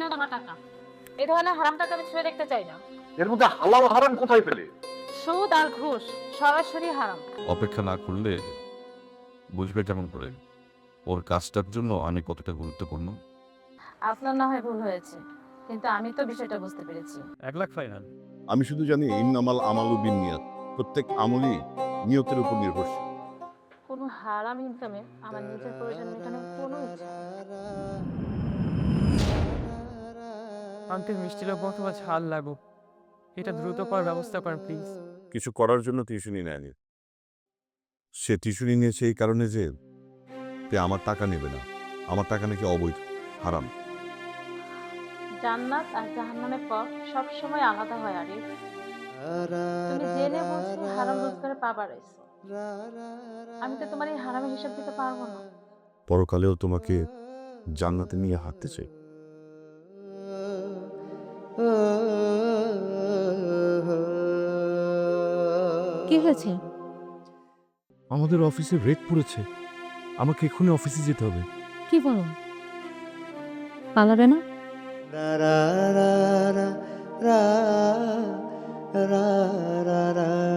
নাও তোমার টাকা। এই ধরনের হারাম টাকা আমি ছুঁয়ে দেখতে চাই না। এর মধ্যে হালাল হারাম কোথায় পেলে? সুদ আর ঘুষ সরাসরি হারাম। অপেক্ষা না করলে বুঝবে কেমন করে ওর কাজটার জন্য আমি কতটা গুরুত্বপূর্ণ। আপনার না হয় ভুল হয়েছে, কিন্তু আমি তো বিষয়টা বুঝতে পেরেছি। 1 লাখ ফাইনাল। আমি শুধু জানি ইন্নামাল আমালু বিন্নিয়াত, প্রত্যেক আমলই নিয়তের উপর নির্ভরশীল। কোনো হারাম ইনকামে আমার নিজের প্রয়োজন মেটানোর কোনো ইচ্ছা নেই। আঙ্কেল মিষ্টি লাগবো অথবা ঝাল লাগবো, এটা দ্রুত করার ব্যবস্থা করেন প্লিজ। কিছু করার জন্য টিউশনি নেয়নি। সে টিউশনি নিয়েছে এই কারণে যে আমার টাকা নেবে না, আমার টাকা নাকি অবৈধ, হারাম। জান্নাত আর জাহান্নামের পথ সব সময় আলাদা হয় আরিফ। তুমি জেনে বুঝে হারাম রোজগারে পা বাড়াইছো। আমি তো তোমার এই হারামের হিসাব দিতে পারবো না। পরকালেও তোমাকে জান্নাতে নিয়ে হাঁটতে চাই। কি হয়েছে? আমাদের অফিসে রেড পড়েছে, আমাকে এক্ষুনি অফিসে যেতে হবে। কি বলো? পালাবে না? ra ra ra ra ra ra ra